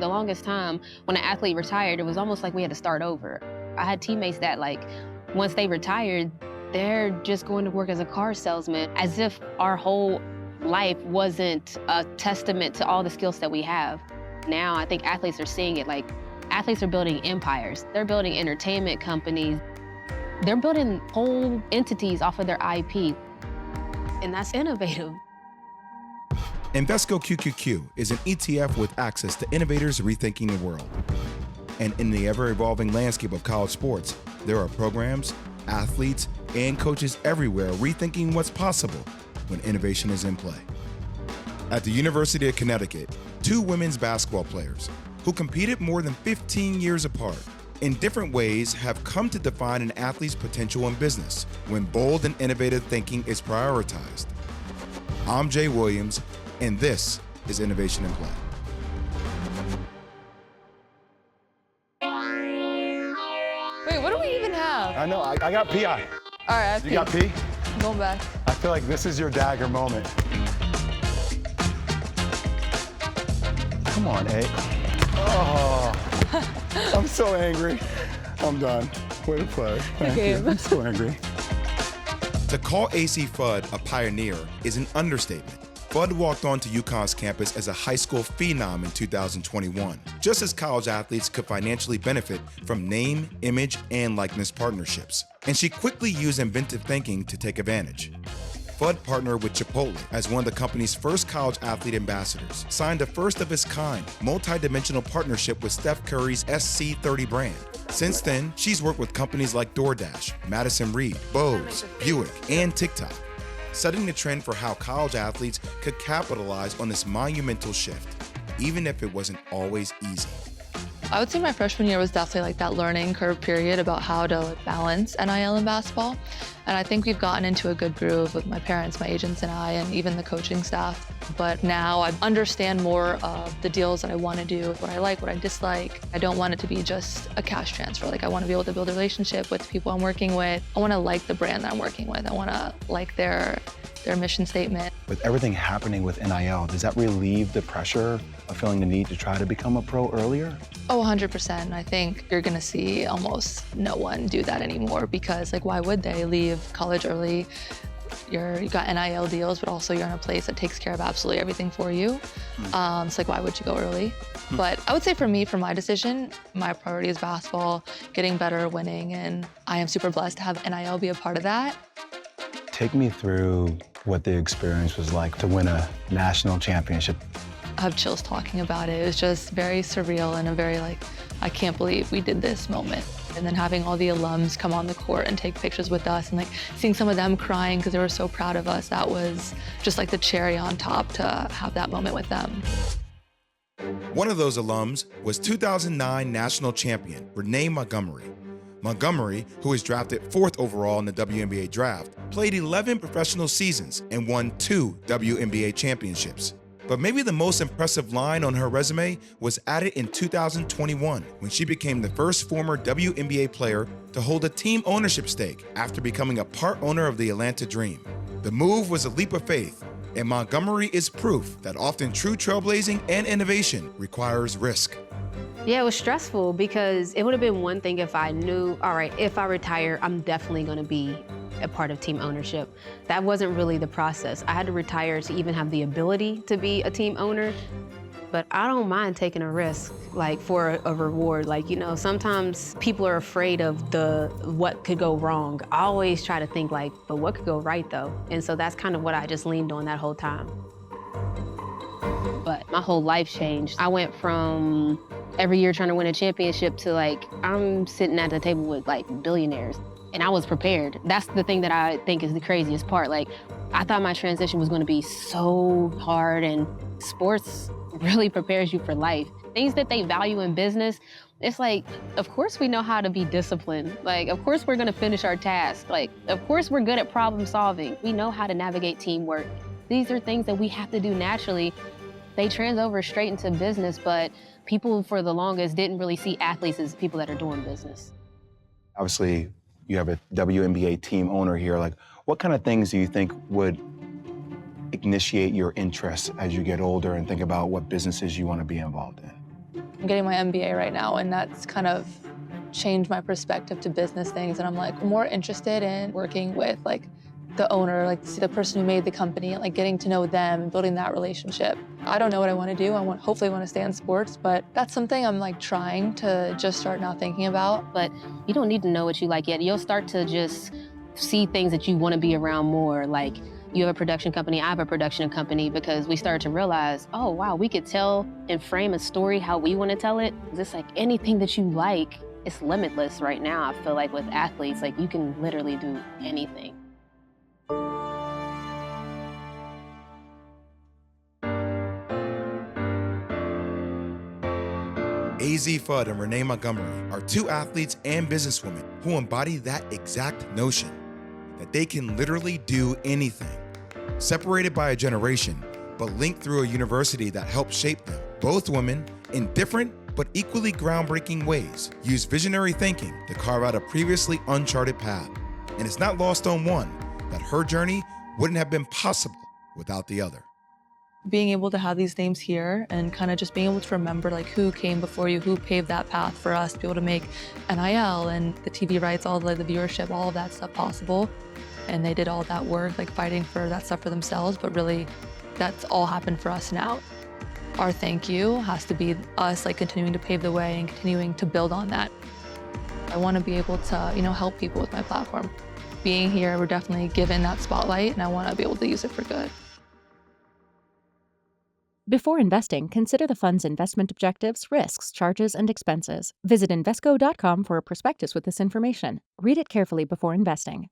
the longest time, when an athlete retired, it was almost like we had to start over. I had teammates that, like, once they retired, they're just going to work as a car salesman, as if our whole life wasn't a testament to all the skills that we have. Now, I think athletes are seeing it. Like, athletes are building empires. They're building entertainment companies. They're building whole entities off of their IP, and that's innovative. Invesco QQQ is an ETF with access to innovators rethinking the world. And in the ever-evolving landscape of college sports, there are programs, athletes, and coaches everywhere rethinking what's possible when innovation is in play. At the University of Connecticut, 2 women's basketball players who competed more than 15 years apart in different ways have come to define an athlete's potential in business when bold and innovative thinking is prioritized. I'm Jay Williams, and this is Innovation in Play. Wait, what do we even have? I know, I got PI. All right, I You got P? I'm going back. I feel like this is your dagger moment. Come on, A. Oh, I'm so angry. I'm done. Way to play. Thank you. I'm so angry. To call AC Fudd a pioneer is an understatement. Fudd walked onto UConn's campus as a high school phenom in 2021, just as college athletes could financially benefit from name, image, and likeness partnerships. And she quickly used inventive thinking to take advantage. Fudd partnered with Chipotle as one of the company's first college athlete ambassadors, signed a first-of-its-kind, multi-dimensional partnership with Steph Curry's SC30 brand. Since then, she's worked with companies like DoorDash, Madison Reed, Bose, Buick, and TikTok, setting the trend for how college athletes could capitalize on this monumental shift, even if it wasn't always easy. I would say my freshman year was definitely like that learning curve period about how to balance NIL and basketball. And I think we've gotten into a good groove with my parents, my agents, and I, and even the coaching staff. But now I understand more of the deals that I want to do, what I like, what I dislike. I don't want it to be just a cash transfer. Like, I want to be able to build a relationship with the people I'm working with. I want to like the brand that I'm working with. I want to like their mission statement. With everything happening with NIL, does that relieve the pressure of feeling the need to try to become a pro earlier? Oh, 100%. I think you're going to see almost no one do that anymore because, like, why would they leave college early? You got NIL deals, but also you're in a place that takes care of absolutely everything for you. It's like, why would you go early? But I would say for me, for my decision, my priority is basketball, getting better, winning, and I am super blessed to have NIL be a part of that. Take me through what the experience was like to win a national championship. I have chills talking about it. It was just very surreal and a very, like, I can't believe we did this moment. And then having all the alums come on the court and take pictures with us and, like, seeing some of them crying because they were so proud of us, that was just like the cherry on top to have that moment with them. One of those alums was 2009 national champion Renee Montgomery. Montgomery, who was drafted 4th overall in the WNBA draft, played 11 professional seasons and won 2 WNBA championships. But maybe the most impressive line on her resume was added in 2021 when she became the first former WNBA player to hold a team ownership stake after becoming a part owner of the Atlanta Dream. The move was a leap of faith, and Montgomery is proof that often true trailblazing and innovation requires risk. Yeah, it was stressful because it would have been one thing if I knew, all right, if I retire, I'm definitely going to be a part of team ownership. That wasn't really the process. I had to retire to even have the ability to be a team owner, but I don't mind taking a risk, like, for a reward. Like, you know, sometimes people are afraid of what could go wrong. I always try to think, like, but what could go right, though? And so that's kind of what I just leaned on that whole time. But my whole life changed. I went from every year trying to win a championship to, like, I'm sitting at the table with, like, billionaires. And I was prepared. That's the thing that I think is the craziest part. Like, I thought my transition was gonna be so hard, and sports really prepares you for life. Things that they value in business, it's like, of course we know how to be disciplined. Like, of course we're gonna finish our task. Like, of course we're good at problem solving. We know how to navigate teamwork. These are things that we have to do naturally. They trans over straight into business, but people for the longest didn't really see athletes as people that are doing business. Obviously, you have a WNBA team owner here. Like, what kind of things do you think would initiate your interest as you get older and think about what businesses you want to be involved in? I'm getting my MBA right now, and that's kind of changed my perspective to business things. And I'm like more interested in working with like the owner, like the person who made the company, and like getting to know them and building that relationship. I don't know what I want to do. Hopefully want to stay in sports, but that's something I'm like trying to just start now thinking about. But you don't need to know what you like yet. You'll start to just see things that you want to be around more. Like you have a production company, I have a production company, because we started to realize, oh wow, we could tell and frame a story how we want to tell it. Just like anything that you like, it's limitless right now. I feel like with athletes, like you can literally do anything. Azzi Fudd and Renee Montgomery are two athletes and businesswomen who embody that exact notion, that they can literally do anything. Separated by a generation, but linked through a university that helped shape them, both women, in different but equally groundbreaking ways, use visionary thinking to carve out a previously uncharted path. And it's not lost on one that her journey wouldn't have been possible without the other. Being able to have these names here and kind of just being able to remember like who came before you, who paved that path for us to be able to make NIL and the TV rights, all the viewership, all of that stuff possible. And they did all that work, like fighting for that stuff for themselves, but really that's all happened for us now. Our thank you has to be us like continuing to pave the way and continuing to build on that. I want to be able to, help people with my platform. Being here, we're definitely given that spotlight, and I want to be able to use it for good. Before investing, consider the fund's investment objectives, risks, charges, and expenses. Visit Invesco.com for a prospectus with this information. Read it carefully before investing.